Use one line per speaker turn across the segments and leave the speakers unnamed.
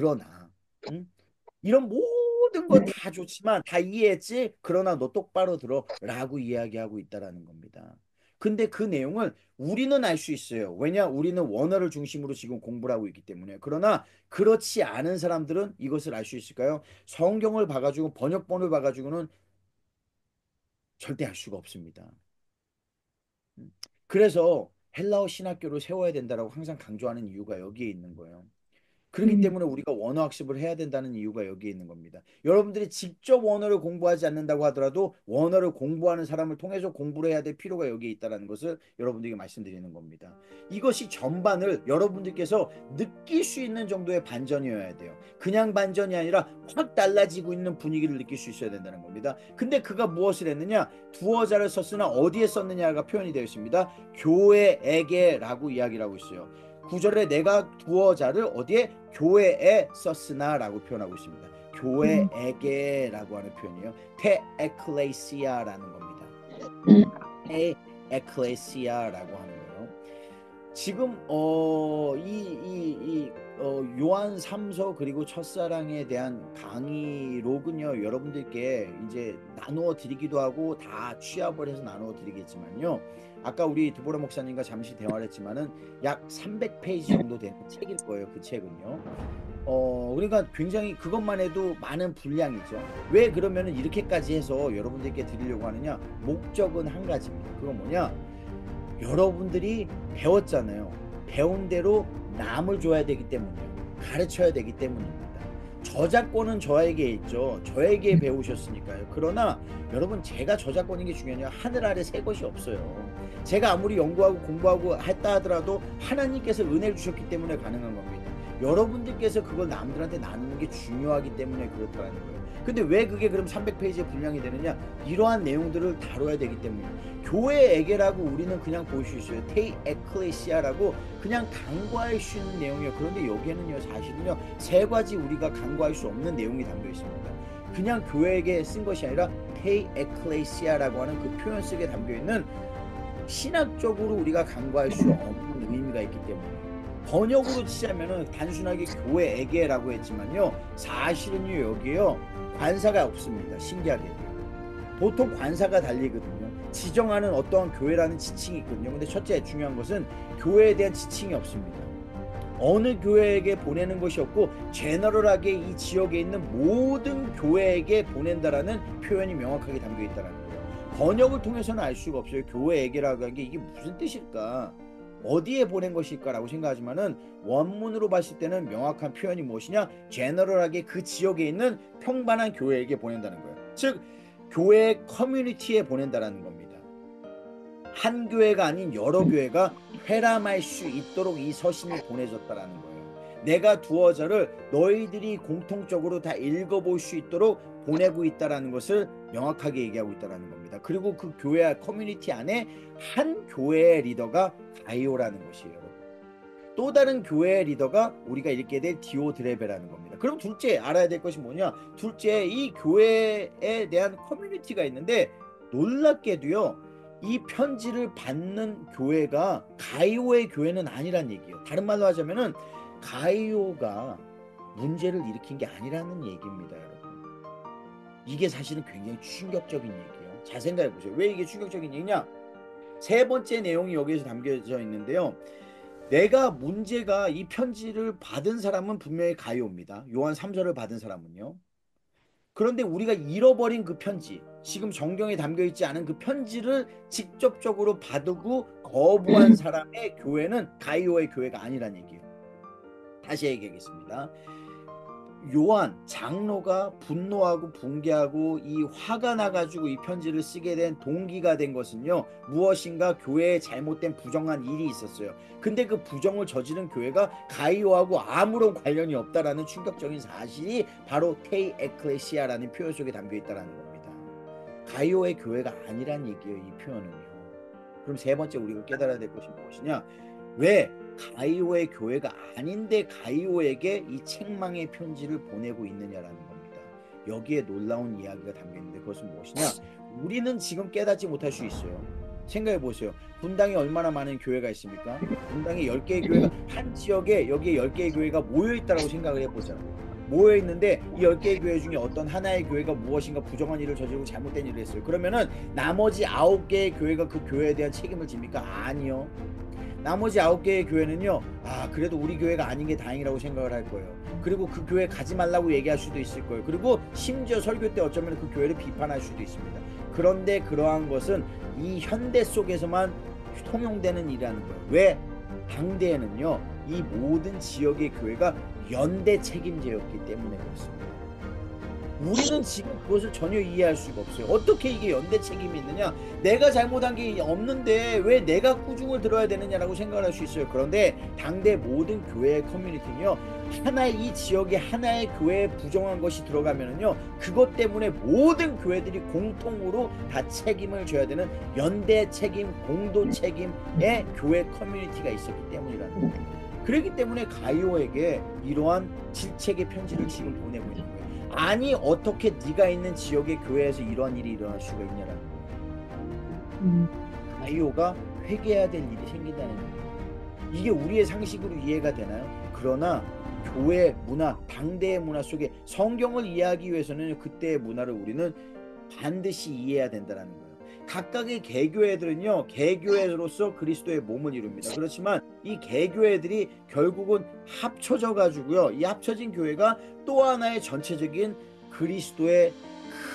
그러나 응? 이런 모든 거 다 좋지만 다 이해했지? 그러나 너 똑바로 들어라고 이야기하고 있다라는 겁니다. 근데 그 내용을 우리는 알 수 있어요. 왜냐? 우리는 원어를 중심으로 지금 공부를 하고 있기 때문에. 그러나 그렇지 않은 사람들은 이것을 알 수 있을까요? 성경을 봐가지고 번역본을 봐가지고는 절대 알 수가 없습니다. 그래서 헬라어 신학교를 세워야 된다라고 항상 강조하는 이유가 여기에 있는 거예요. 그렇기
음,
때문에 우리가 원어 학습을 해야 된다는 이유가 여기에 있는 겁니다. 여러분들이 직접 원어를 공부하지 않는다고 하더라도 원어를 공부하는 사람을 통해서 공부를 해야 될 필요가 여기에 있다는 것을 여러분들에게 말씀드리는 겁니다. 이것이 전반을 여러분들께서 느낄 수 있는 정도의 반전이어야 돼요. 그냥 반전이 아니라 확 달라지고 있는 분위기를 느낄 수 있어야 된다는 겁니다. 근데 그가 무엇을 했느냐? 두어자를 썼으나 어디에 썼느냐가 표현이 되어 있습니다. 교회에게라고 이야기를 하고 있어요. 구절에 내가 두어자를 어디에 교회에 썼으나 라고 표현하고 있습니다.
음,
교회에게라고 하는 표현이에요. 테 에클레시아라는 겁니다.
음,
테 에클레시아라고 하는 거예요. 지금 요한 3서 그리고 첫사랑에 대한 강의록은요 여러분들께 이제 나누어 드리기도 하고 다 취합을 해서 나누어 드리겠지만요, 아까 우리 드보라 목사님과 잠시 대화를 했지만은 약 300페이지 정도 되는 책일 거예요. 그 책은요. 그러니까 굉장히 그것만 해도 많은 분량이죠. 왜 그러면은 이렇게까지 해서 여러분들께 드리려고 하느냐? 목적은 한 가지입니다. 그건 뭐냐? 여러분들이 배웠잖아요. 배운 대로 남을 줘야 되기 때문이에요. 가르쳐야 되기 때문입니다. 저작권은 저에게 있죠. 저에게 배우셨으니까요. 그러나 여러분, 제가 저작권인 게 중요해요. 하늘 아래 새 것이 없어요. 제가 아무리 연구하고 공부하고 했다 하더라도 하나님께서 은혜를 주셨기 때문에 가능한 겁니다. 여러분들께서 그걸 남들한테 나누는 게 중요하기 때문에 그렇다는 거예요. 근데 왜 그게 그럼 300페이지의 분량이 되느냐? 이러한 내용들을 다뤄야 되기 때문이에요. 교회에게라고 우리는 그냥 볼 수 있어요. 테이 에클레시아라고 그냥 간과할 수 있는 내용이에요. 그런데 여기에는요, 사실은요, 세 가지 우리가 간과할 수 없는 내용이 담겨 있습니다. 그냥 교회에게 쓴 것이 아니라 테이 에클레시아라고 하는 그 표현 속에 담겨 있는 신학적으로 우리가 간과할 수 없는 의미가 있기 때문에. 번역으로 치자면은 단순하게 교회에게라고 했지만요, 사실은요 여기에요 관사가 없습니다. 신기하게도 보통 관사가 달리거든요. 지정하는 어떠한 교회라는 지칭이 있거든요. 근데 첫째 중요한 것은 교회에 대한 지칭이 없습니다. 어느 교회에게 보내는 것이 없고 제너럴하게 이 지역에 있는 모든 교회에게 보낸다라는 표현이 명확하게 담겨 있다는 거예요. 번역을 통해서는 알 수가 없어요. 교회에게라고 한 게 이게 무슨 뜻일까? 어디에 보낸 것일까라고 생각하지만은 원문으로 봤을 때는 명확한 표현이 무엇이냐? 제너럴하게 그 지역에 있는 평범한 교회에게 보낸다는 거예요. 즉 교회 커뮤니티에 보낸다라는 겁니다. 한 교회가 아닌 여러 교회가 회람할 수 있도록 이 서신이 보내졌다라는 거예요. 내가 두어져를 너희들이 공통적으로 다 읽어볼 수 있도록 보내고 있다라는 것을 명확하게 얘기하고 있다라는 겁니다. 그리고 그 교회 커뮤니티 안에 한 교회의 리더가 가이오라는 것이에요. 또 다른 교회의 리더가 우리가 읽게 될 디오드레베라는 겁니다. 그럼 둘째 알아야 될 것이 뭐냐? 둘째, 이 교회에 대한 커뮤니티가 있는데 놀랍게도요, 이 편지를 받는 교회가 가이오의 교회는 아니란 얘기예요. 다른 말로 하자면은 가이오가 문제를 일으킨 게 아니라는 얘기입니다, 여러분. 이게 사실은 굉장히 충격적인 얘기예요. 잘 생각해 보세요. 왜 이게 충격적인 얘기냐? 세 번째 내용이 여기에서 담겨져 있는데요. 내가 문제가 이 편지를 받은 사람은 분명히 가이오입니다. 요한 3서를 받은 사람은요. 그런데 우리가 잃어버린 그 편지, 지금 정경에 담겨 있지 않은 그 편지를 직접적으로 받고 거부한 사람의 교회는 가이오의 교회가 아니란 얘기예요. 다시 얘기하겠습니다. 요한 장로가 분노하고 붕괴하고 이 화가 나가지고 이 편지를 쓰게 된 동기가 된 것은요, 무엇인가 교회에 잘못된 부정한 일이 있었어요. 근데 그 부정을 저지른 교회가 가이오하고 아무런 관련이 없다라는 충격적인 사실이 바로 테이 에클레시아라는 표현 속에 담겨 있다는 겁니다. 가이오의 교회가 아니란 얘기예요, 이 표현은요. 그럼 세 번째 우리가 깨달아야 될 것이 무엇이냐? 왜 가이오의 교회가 아닌데 가이오에게 이 책망의 편지를 보내고 있느냐라는 겁니다. 여기에 놀라운 이야기가 담겨 있는데 그것은 무엇이냐? 우리는 지금 깨닫지 못할 수 있어요. 생각해 보세요. 분당에 얼마나 많은 교회가 있습니까? 분당에 10개의 교회가 한 지역에 여기에 10개의 교회가 모여 있다라고 생각을 해보잖아요. 모여 있는데 이 10개의 교회 중에 어떤 하나의 교회가 무엇인가 부정한 일을 저지르고 잘못된 일을 했어요. 그러면은 나머지 9개의 교회가 그 교회에 대한 책임을 집니까? 아니요. 나머지 9개의 교회는요, 아, 그래도 우리 교회가 아닌 게 다행이라고 생각을 할 거예요. 그리고 그 교회 가지 말라고 얘기할 수도 있을 거예요. 그리고 심지어 설교 때 어쩌면 그 교회를 비판할 수도 있습니다. 그런데 그러한 것은 이 현대 속에서만 통용되는 일이라는 거예요. 왜? 당대에는요, 이 모든 지역의 교회가 연대 책임제였기 때문에 그렇습니다. 우리는 지금 그것을 전혀 이해할 수가 없어요. 어떻게 이게 연대 책임이 있느냐? 내가 잘못한 게 없는데 왜 내가 꾸중을 들어야 되느냐라고 생각을 할 수 있어요. 그런데 당대 모든 교회의 커뮤니티는요, 하나의 이 지역에 하나의 교회에 부정한 것이 들어가면은요, 그것 때문에 모든 교회들이 공통으로 다 책임을 져야 되는 연대 책임, 공도 책임의 교회 커뮤니티가 있었기 때문이라는 거예요. 그렇기 때문에 가이오에게 이러한 질책의 편지를 지금 보내고 있는 거예요. 아니 어떻게 네가 있는 지역의 교회에서 이러한 일이 일어날 수가 있냐라는 거예요. 가이오가 회개해야 될 일이 생긴다는 거예요. 이게 우리의 상식으로 이해가 되나요? 그러나 교회 문화, 당대의 문화 속에 성경을 이해하기 위해서는 그때의 문화를 우리는 반드시 이해해야 된다는 거예요. 각각의 개교회들은요, 개교회로서 그리스도의 몸을 이룹니다. 그렇지만 이 개교회들이 결국은 합쳐져 가지고요, 이 합쳐진 교회가 또 하나의 전체적인 그리스도의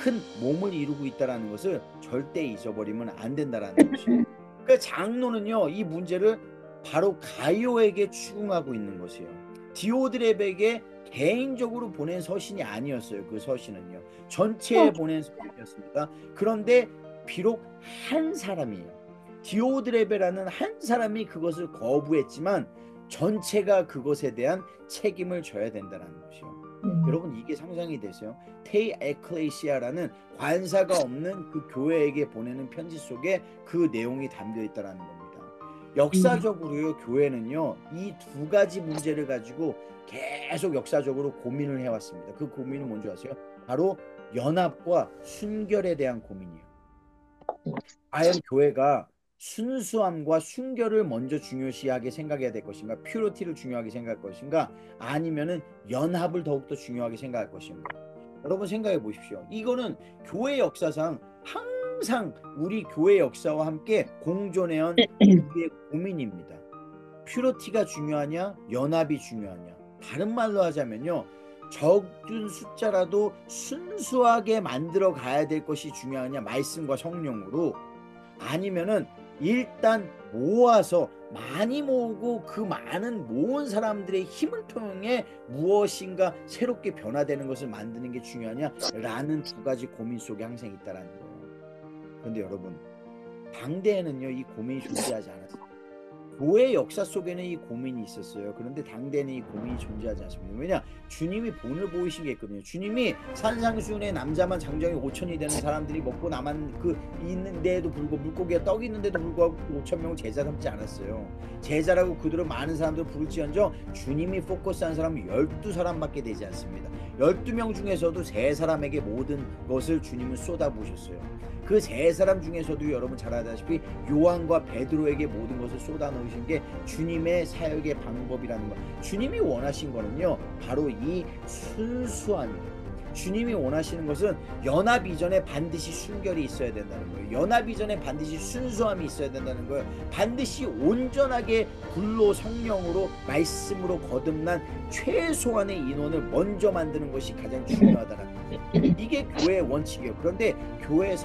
큰 몸을 이루고 있다는 것을 절대 잊어버리면 안 된다는 것이에요. 그 장로는요, 이 문제를 바로 가이오에게 추궁하고 있는 것이에요. 디오드렙에게 개인적으로 보낸 서신이 아니었어요. 그 서신은요, 전체에 보낸 서신이었습니다. 그런데 비록 한 사람이에요. 디오드레베라는 한 사람이 그것을 거부했지만 전체가 그것에 대한 책임을 져야 된다는 것이요. 여러분, 이게 상상이 되세요? 테이 에클레시아라는 관사가 없는 그 교회에게 보내는 편지 속에 그 내용이 담겨 있다는 겁니다. 역사적으로요, 교회는요, 이 두 가지 문제를 가지고 계속 역사적으로 고민을 해왔습니다. 그 고민은 뭔지 아세요? 바로 연합과 순결에 대한 고민이에요. 과연 교회가 순수함과 순결을 먼저 중요시하게 생각해야 될 것인가, 퓨리티를 중요하게 생각할 것인가, 아니면은 연합을 더욱더 중요하게 생각할 것인가. 여러분 생각해 보십시오. 이거는 교회 역사상 항상 우리 교회 역사와 함께 공존해온 우리의 고민입니다. 퓨리티가 중요하냐, 연합이 중요하냐. 다른 말로 하자면요, 적은 숫자라도 순수하게 만들어 가야 될 것이 중요하냐, 말씀과 성령으로, 아니면은 일단 모아서 많이 모으고 그 많은 모은 사람들의 힘을 통해 무엇인가 새롭게 변화되는 것을 만드는 게 중요하냐라는 두 가지 고민 속에 항상 있다라는 거예요. 그런데 여러분, 당대에는요, 이 고민이 존재하지 않았어요. 교회 역사 속에는 이 고민이 있었어요. 그런데 당대는 이 고민이 존재하지 않습니다. 왜냐? 주님이 본을 보이신 게 있거든요. 주님이 산상수훈의 남자만 장정이 5천이 되는 사람들이 먹고 남은 그 있는데도 불구하고, 물고기가 떡이 있는데도 불구하고 5천 명을 제자 삼지 않았어요. 제자라고 그대로 많은 사람들을 부를지언정 주님이 포커스한 사람은 12사람밖에 되지 않습니다. 12명 중에서도 3사람에게 모든 것을 주님은 쏟아부으셨어요. 그 3사람 중에서도 여러분 잘 아다시피 요한과 베드로에게 모든 것을 쏟아 놓으신 게 주님의 사역의 방법이라는 것. 주님이 원하신 거는요, 바로 이 순수함이에요. 주님이 원하시는 것은 연합 이전에 반드시 순결이 있어야 된다는 거예요. 연합 이전에 반드시 순수함이 있어야 된다는 거예요. 반드시 온전하게 불로 성령으로 말씀으로 거듭난 최소한의 인원을 먼저 만드는 것이 가장 중요하다는 거예요. 이게 교회의 원칙이에요. 그런데 교회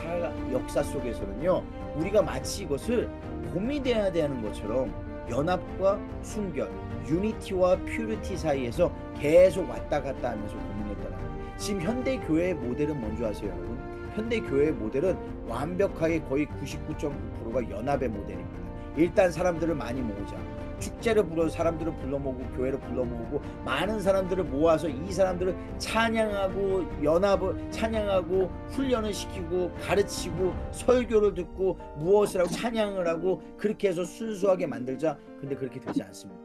역사 속에서는요, 우리가 마치 이것을 고민돼야 되는 것처럼 연합과 순결, 유니티와 퓨리티 사이에서 계속 왔다 갔다 하면서 고민했다는 거예요. 지금 현대 교회의 모델은 뭔지 아세요, 여러분? 현대 교회의 모델은 완벽하게 거의 99.9%가 연합의 모델입니다. 일단 사람들을 많이 모으자. 축제를 불러서 사람들을 불러 모으고, 교회를 불러 모으고, 많은 사람들을 모아서 이 사람들을 찬양하고, 연합을 찬양하고, 훈련을 시키고, 가르치고, 설교를 듣고, 무엇을 하고 찬양을 하고, 그렇게 해서 순수하게 만들자. 근데 그렇게 되지 않습니다.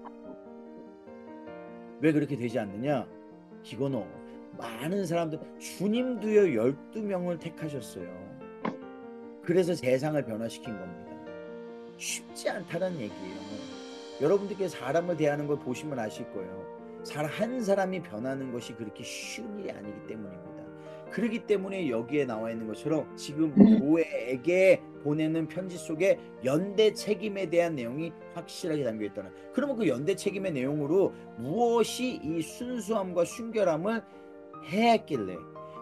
왜 그렇게 되지 않느냐? 이거는 많은 사람들, 주님도요 12명을 택하셨어요. 그래서 세상을 변화시킨 겁니다. 쉽지 않다는 얘기예요. 여러분들께 사람을 대하는 걸 보시면 아실 거예요. 한 사람이 변하는 것이 그렇게 쉬운 일이 아니기 때문입니다. 그렇기 때문에 여기에 나와 있는 것처럼 지금 교회에게 보내는 편지 속에 연대 책임에 대한 내용이 확실하게 담겨 있다는. 그러면 그 연대 책임의 내용으로 무엇이 이 순수함과 순결함을 해했길래,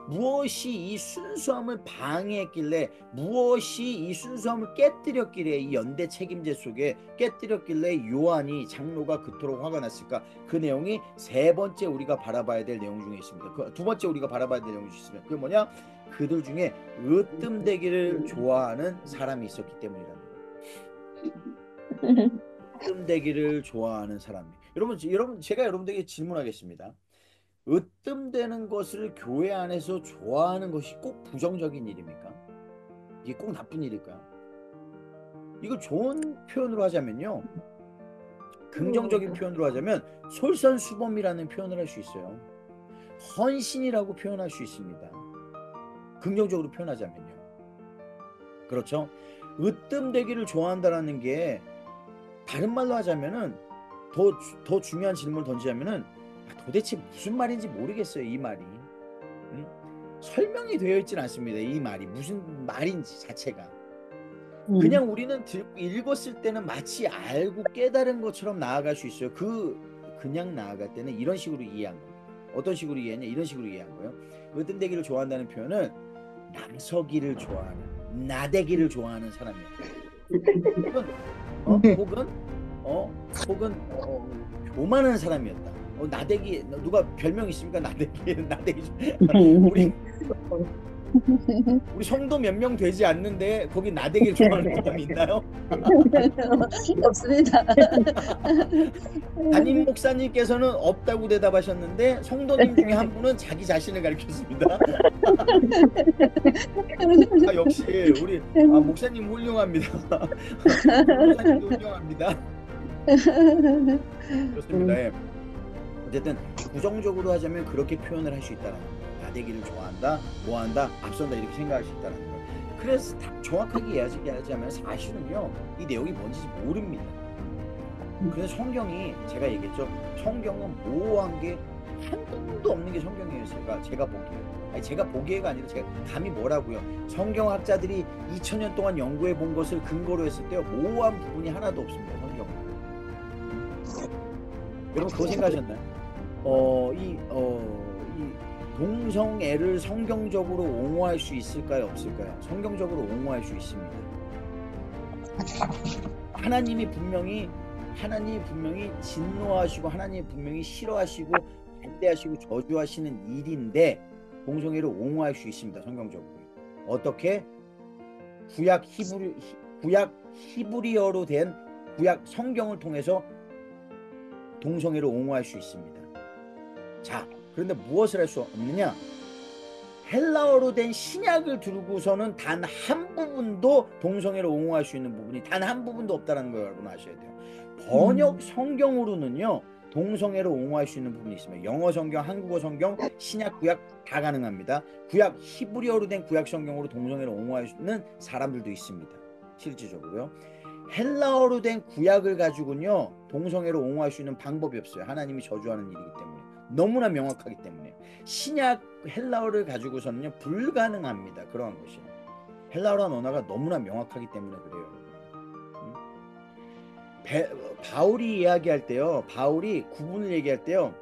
무엇이 이 순수함을 방해했길래, 무엇이 이 순수함을 깨뜨렸길래, 이 연대 책임제 속에 깨뜨렸길래 요한이 장로가 그토록 화가 났을까? 그 내용이 세 번째 우리가 바라봐야 될 내용 중에 있습니다. 두 번째 우리가 바라봐야 될 내용 중에 있습니다. 그게 뭐냐? 그들 중에 으뜸되기를 좋아하는 사람이 있었기 때문이라는 거예요. 으뜸되기를 좋아하는 사람이. 여러분 제가 여러분들에게 질문하겠습니다. 으뜸되는 것을 교회 안에서 좋아하는 것이 꼭 부정적인 일입니까? 이게 꼭 나쁜 일일까요? 이거 좋은 표현으로 하자면요, 긍정적인 표현으로 하자면 솔선수범이라는 표현을 할 수 있어요. 헌신이라고 표현할 수 있습니다. 긍정적으로 표현하자면요. 그렇죠? 으뜸되기를 좋아한다는 게 다른 말로 하자면은 더 중요한 질문을 던지자면은 도대체 무슨 말인지 모르겠어요. 이 말이 설명이 되어 있진 않습니다. 이 말이 무슨 말인지 자체가. 그냥 우리는 읽었을 때는 마치 알고 깨달은 것처럼 나아갈 수 있어요. 그냥 나아갈 때는 이런 식으로 이해한 겁니다. 어떤 식으로 이해했냐? 이런 식으로 이해한 거예요. 으뜸되기를 좋아한다는 표현은 나서기를 좋아하는, 나대기를 좋아하는 사람이에요. 혹은 교만한 사람이었다. 나대기, 누가 별명 있습니까? 나대기. 우리 성도 몇 명 되지 않는데 거기 나대기를 좋아하는 사람이 있나요?
없습니다.
담임 목사님께서는 없다고 대답하셨는데 성도님 중에 한 분은 자기 자신을 가리켰습니다. 역시 우리 목사님 훌륭합니다. 목사님도 훌륭합니다. 그렇습니다. 예. 어쨌든 부정적으로 하자면 그렇게 표현을 할 수 있다는 거예요. 나대기를 좋아한다, 뭐한다, 앞선다 이렇게 생각할 수 있다는 거예요. 그래서 정확하게 이야기하자면 사실은요, 이 내용이 뭔지 모릅니다. 그래서 성경이, 제가 얘기했죠, 성경은 모호한 게 한도 없는 게 성경이에요. 제가 보기에. 아니, 제가 보기에가 아니라 제가 감히 뭐라고요. 성경학자들이 2000년 동안 연구해 본 것을 근거로 했을 때요, 모호한 부분이 하나도 없습니다. 성경은. 여러분 그거 생각하셨나요? 이 동성애를 성경적으로 옹호할 수 있을까요? 없을까요? 성경적으로 옹호할 수 있습니다. 하나님이 분명히 진노하시고, 하나님이 분명히 싫어하시고 반대하시고 저주하시는 일인데 동성애를 옹호할 수 있습니다. 성경적으로. 어떻게? 구약 히브리어로 된 구약 성경을 통해서 동성애를 옹호할 수 있습니다. 자, 그런데 무엇을 할 수 없느냐? 헬라어로 된 신약을 두고서는 단 한 부분도 동성애를 옹호할 수 있는 부분이 단 한 부분도 없다는 걸 여러분 아셔야 돼요. 번역 성경으로는요, 동성애를 옹호할 수 있는 부분이 있습니다. 영어 성경, 한국어 성경, 신약, 구약 다 가능합니다. 구약 히브리어로 된 구약 성경으로 동성애를 옹호할 수 있는 사람들도 있습니다. 실질적으로요. 헬라어로 된 구약을 가지고는요, 동성애를 옹호할 수 있는 방법이 없어요. 하나님이 저주하는 일이기 때문에. 너무나 명확하기 때문에. 신약 헬라어를 가지고서는요, 불가능합니다. 그러한 것이. 헬라어라는 언어가 너무나 명확하기 때문에 그래요. 바울이 이야기할 때요, 바울이 구분을 얘기할 때요,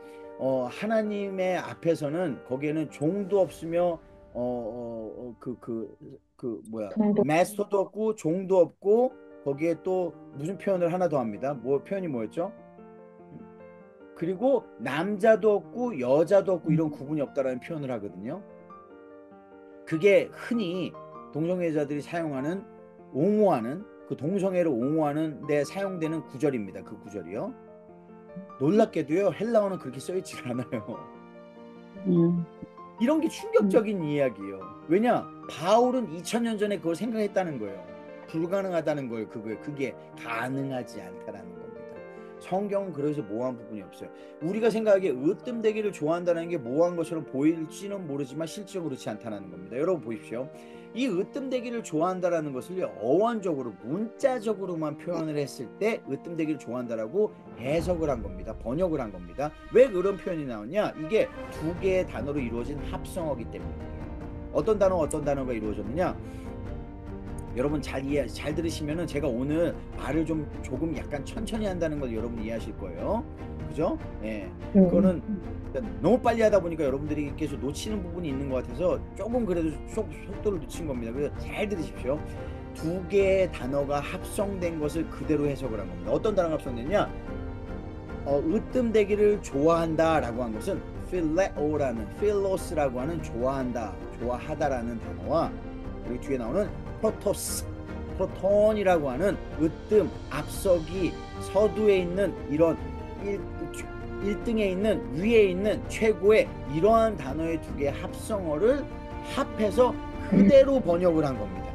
하나님의 앞에서는 거기에는 종도 없으며 마스터도 없고 종도 없고, 거기에 또 무슨 표현을 하나 더 합니다. 표현이 뭐였죠? 그리고 남자도 없고 여자도 없고 이런 구분이 없다라는 표현을 하거든요. 그게 흔히 동성애자들이 사용하는, 옹호하는, 그 동성애를 옹호하는 데 사용되는 구절입니다. 그 구절이요. 놀랍게도요, 헬라어는 그렇게 써있지 않아요. 이런 게 충격적인 이야기예요. 왜냐? 바울은 2000년 전에 그걸 생각했다는 거예요. 불가능하다는 걸, 그게 가능하지 않다라는 겁니다. 성경은 그래서 모호한 부분이 없어요. 우리가 생각하기에 으뜸되기를 좋아한다는 게 모호한 것처럼 보일지는 모르지만 실제로 그렇지 않다는 겁니다. 여러분 보십시오. 이 으뜸되기를 좋아한다라는 것을 어원적으로 문자적으로만 표현을 했을 때 으뜸되기를 좋아한다라고 해석을 한 겁니다. 번역을 한 겁니다. 왜 그런 표현이 나오냐? 이게 두 개의 단어로 이루어진 합성어기 때문이에요. 어떤 단어가 이루어졌느냐? 여러분 잘 들으시면은 제가 오늘 말을 조금 약간 천천히 한다는 걸 여러분 이해하실 거예요. 그죠? 예. 그거는 너무 빨리 하다 보니까 여러분들이 계속 놓치는 부분이 있는 것 같아서 조금 그래도 속도를 늦춘 겁니다. 그래서 잘 들으십시오. 두 개의 단어가 합성된 것을 그대로 해석을 한 겁니다. 어떤 단어가 합성됐냐? 으뜸되기를 좋아한다 라고 한 것은 필레오라는, 필로스라고 하는 좋아한다, 좋아하다라는 단어와 그리고 뒤에 나오는 프로토스, 프로톤이라고 하는 으뜸, 앞서기, 서두에 있는 이런 1등에 있는, 위에 있는 최고의 이러한 단어의 두 개의 합성어를 합해서 그대로 번역을 한 겁니다.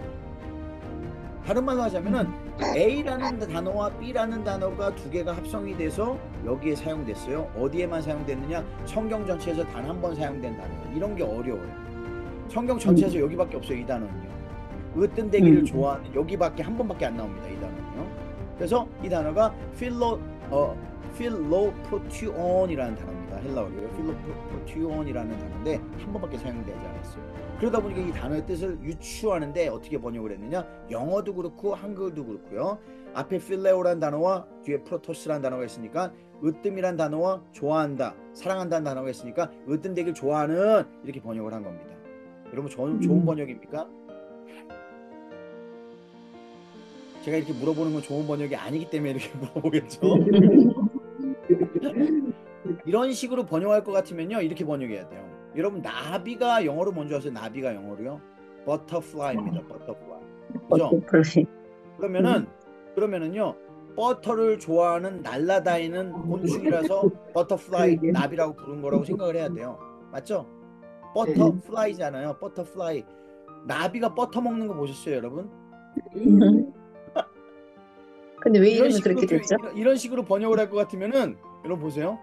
다른 말로 하자면은 A라는 단어와 B라는 단어가 두 개가 합성이 돼서 여기에 사용됐어요. 어디에만 사용됐느냐? 성경 전체에서 단 한 번 사용된 단어예요. 이런 게 어려워요. 성경 전체에서 여기밖에 없어요. 이 단어는요. 으뜸되기를 좋아하는 여기밖에 한 번밖에 안 나옵니다. 이 단어는요. 그래서 이 단어가 필로프로티온이라는 단어입니다. 헬라어로요. 필로프로티온이라는 단어인데 한 번밖에 사용되지 않았어요. 그러다 보니까 이 단어의 뜻을 유추하는데 어떻게 번역을 했느냐? 영어도 그렇고 한글도 그렇고요. 앞에 필레오라는 단어와 뒤에 프로토스라는 단어가 있으니까 으뜸이란 단어와 좋아한다, 사랑한다는 단어가 있으니까 으뜸되길 좋아하는 이렇게 번역을 한 겁니다. 여러분 좋은 번역입니까? 제가 이렇게 물어보는 건 좋은 번역이 아니기 때문에 이렇게 물어보겠죠. 이런 식으로 번역할 것 같으면요 이렇게 번역해야 돼요. 여러분 나비가 영어로 뭔지 아세요? 나비가 영어로요? butterfly입니다. butterfly. 그죠? 그러면은요 버터를 좋아하는 날아다니는 곤충이라서 버터플라이, 나비라고 부른 거라고 생각을 해야 돼요. 맞죠? 버터플라이잖아요. 버터플라이. 나비가 버터 먹는 거 보셨어요, 여러분?
근데 왜 이름이 그렇게 됐죠?
이런 식으로 번역을 할 것 같으면은 여러분 보세요.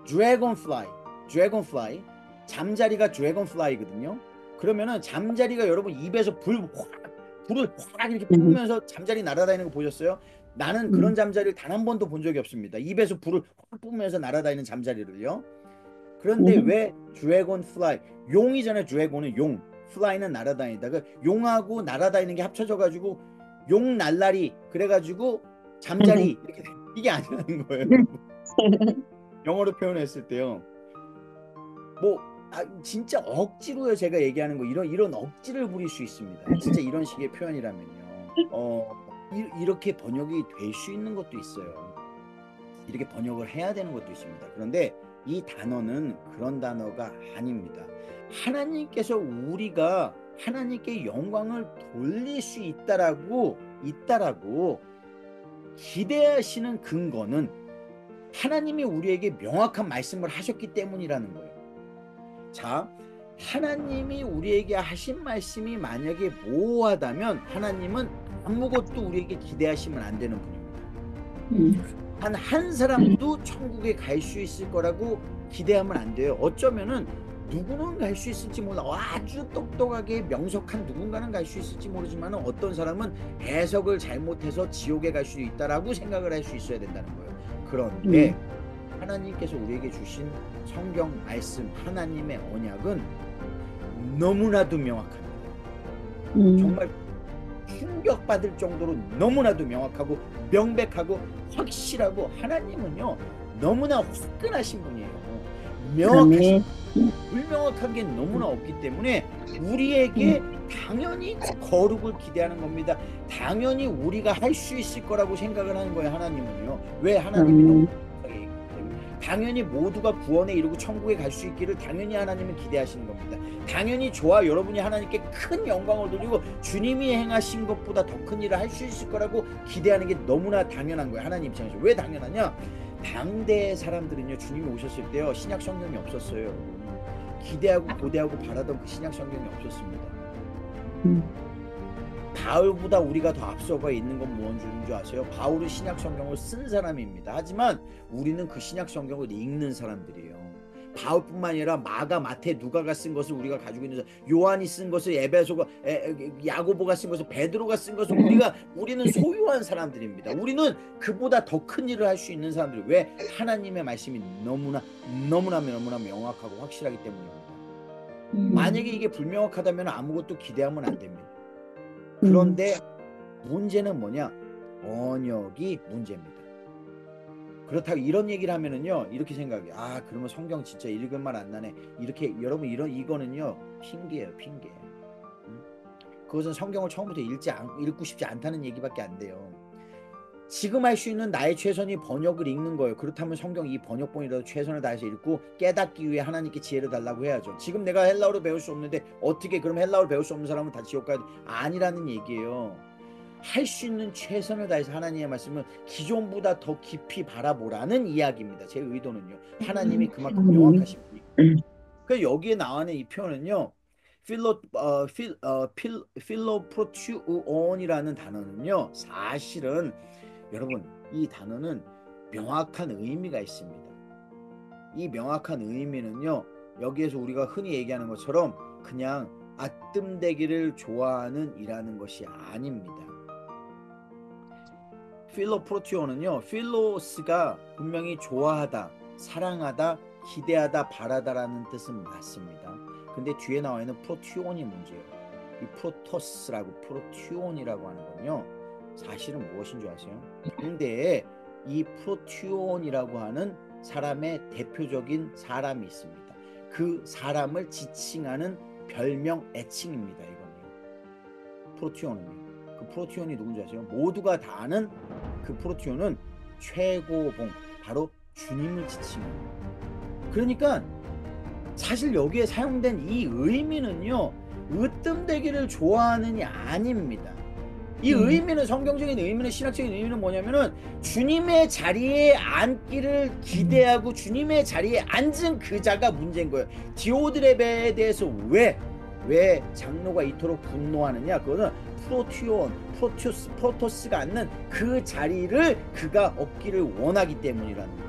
드래곤플라이. 잠자리가 드래곤플라이거든요. 그러면은 잠자리가 여러분 입에서 불을 확 이렇게 뿜으면서 잠자리 날아다니는 거 보셨어요? 나는 그런 잠자리를 단 한 번도 본 적이 없습니다. 입에서 불을 확 뿜으면서 날아다니는 잠자리를요. 그런데 왜 드래곤플라이? 용이잖아요. 드래곤은 용, 플라이는 날아다니다. 그 용하고 날아다니는 게 합쳐져 가지고 용 날라리 그래가지고 잠자리 이렇게 이게 아니라는 거예요. 영어로 표현했을 때요. 진짜 억지로요. 제가 얘기하는 거 이런 억지를 부릴 수 있습니다. 진짜 이런 식의 표현이라면요. 이렇게 번역이 될 수 있는 것도 있어요. 이렇게 번역을 해야 되는 것도 있습니다. 그런데 이 단어는 그런 단어가 아닙니다. 하나님께서 우리가 하나님께 영광을 돌릴 수 있다라고 기대하시는 근거는 하나님이 우리에게 명확한 말씀을 하셨기 때문이라는 거예요. 자, 하나님이 우리에게 하신 말씀이 만약에 모호하다면 하나님은 아무것도 우리에게 기대하시면 안 되는 분입니다. 한 사람도 천국에 갈 수 있을 거라고 기대하면 안 돼요. 어쩌면은 누구는 갈 수 있을지 몰라. 아주 똑똑하게 명석한 누군가는 갈 수 있을지 모르지만 어떤 사람은 해석을 잘못해서 지옥에 갈 수 있다라고 생각을 할 수 있어야 된다는 거예요. 그런데 하나님께서 우리에게 주신 성경 말씀 하나님의 언약은 너무나도 명확합니다. 정말 충격받을 정도로 너무나도 명확하고 명백하고 확실하고 하나님은요 너무나 화끈하신 분이에요. 명확하신 불명확한 게 너무나 없기 때문에 우리에게 당연히 거룩을 기대하는 겁니다. 당연히 우리가 할 수 있을 거라고 생각을 하는 거예요. 하나님은요. 왜? 하나님이 너무 당연히 모두가 구원에 이르고 천국에 갈 수 있기를 당연히 하나님은 기대하시는 겁니다. 당연히 저와 여러분이 하나님께 큰 영광을 돌리고 주님이 행하신 것보다 더 큰 일을 할 수 있을 거라고 기대하는 게 너무나 당연한 거예요. 하나님 입장에서. 왜 당연하냐? 당대의 사람들은요 주님이 오셨을 때요 신약 성경이 없었어요. 여러분. 기대하고 고대하고 바라던 그 신약 성경이 없었습니다. 바울보다 우리가 더 앞서가 있는 건 무엇인 줄 아세요? 바울은 신약 성경을 쓴 사람입니다. 하지만 우리는 그 신약 성경을 읽는 사람들이에요. 바울뿐만 아니라 마가, 마태, 누가가 쓴 것을 우리가 가지고 있는, 요한이 쓴 것을 에베소가, 야고보가 쓴 것을, 베드로가 쓴 것을 우리는 소유한 사람들입니다. 우리는 그보다 더 큰 일을 할 수 있는 사람들이. 왜? 하나님의 말씀이 너무나 명확하고 확실하기 때문입니다. 만약에 이게 불명확하다면 아무것도 기대하면 안 됩니다. 그런데 문제는 뭐냐? 언역이 문제입니다. 그렇다고 이런 얘기를 하면은요, 이렇게 생각해. 아, 그러면 성경 진짜 읽을 말 안 나네. 이렇게, 여러분, 이거는요, 핑계예요, 핑계. 그것은 성경을 처음부터 읽고 싶지 않다는 얘기밖에 안 돼요. 지금 할 수 있는 나의 최선이 번역을 읽는 거예요. 그렇다면 성경 이 번역본이라도 최선을 다해서 읽고 깨닫기 위해 하나님께 지혜를 달라고 해야죠. 지금 내가 헬라어를 배울 수 없는데 어떻게 그럼 헬라어를 배울 수 없는 사람은 다 지옥 가야 돼? 아니라는 얘기예요. 할 수 있는 최선을 다해서 하나님의 말씀을 기존보다 더 깊이 바라보라는 이야기입니다. 제 의도는요. 하나님이 그만큼 명확하신 분이에요. 그래서 여기에 나와 있는 이 표현은요. 필로프로튜온이라는 단어는요. 사실은 여러분, 이 단어는 명확한 의미가 있습니다. 이 명확한 의미는요, 여기에서 우리가 흔히 얘기하는 것처럼 그냥 아뜸대기를 좋아하는 이라는 것이 아닙니다. 필로프로티오는요, 필로스가 분명히 좋아하다, 사랑하다, 기대하다, 바라다라는 뜻은 맞습니다. 근데 뒤에 나와 있는 프로티온이 문제예요. 이 프로토스라고 프로티온이라고 하는 건요, 사실은 무엇인 줄 아세요? 근데 이 프로티온이라고 하는 사람의 대표적인 사람이 있습니다. 그 사람을 지칭하는 별명, 애칭입니다. 이건요. 프로티온은요. 그 프로티온이 누군지 아세요? 모두가 다 아는 그 프로티온은 최고봉, 바로 주님을 지칭합니다. 그러니까 사실 여기에 사용된 이 의미는요, 으뜸되기를 좋아하는이 아닙니다. 이 의미는, 성경적인 의미는, 신학적인 의미는 뭐냐면은 주님의 자리에 앉기를 기대하고 프로티온의 자리에 앉은 그 자가 문제인 거예요. 디오드레베에 대해서 왜 장로가 이토록 분노하느냐? 그거는 프로토스가 앉는 그 자리를 그가 얻기를 원하기 때문이라는 거예요.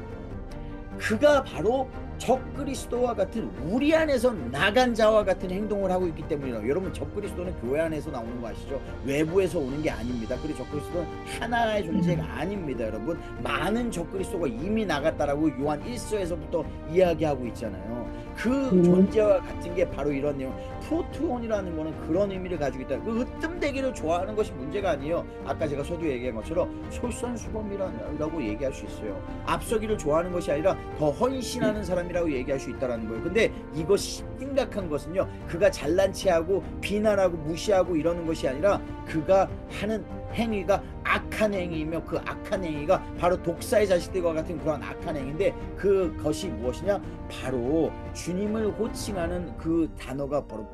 그가 바로 적그리스도와 같은 우리 안에서 나간 자와 같은 행동을 하고 있기 때문이에요. 여러분, 적그리스도는 교회 안에서 나오는 거 아시죠? 외부에서 오는 게 아닙니다. 그리고 적그리스도는 하나의 존재가 아닙니다. 여러분, 많은 적그리스도가 이미 나갔다라고 요한 1서에서부터 이야기하고 있잖아요. 그 존재와 같은 게 바로 이런 내용. 프로토온이라는 거는 그런 의미를 가지고 있다. 그 으뜸되기를 좋아하는 것이 문제가 아니에요. 아까 제가 서두에 얘기한 것처럼 솔선수범이라고 얘기할 수 있어요. 앞서기를 좋아하는 것이 아니라 더 헌신하는 사람이라고 얘기할 수 있다는 거예요. 근데 이것이 심각한 것은요, 그가 잘난 체하고 비난하고 무시하고 이러는 것이 아니라 그가 하는 행위가 악한 행위이며, 그 악한 행위가 바로 독사의 자식들과 같은 그런 악한 행위인데, 그것이 무엇이냐? 바로 주님을 호칭하는 그 단어가 바로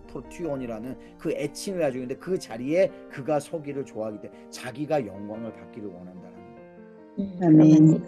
프로티온이라는 그 애칭을 가지고 있는데, 그 자리에 그가 서기를 좋아하기 때문에 자기가 영광을 받기를 원한다는 거예요.
아멘.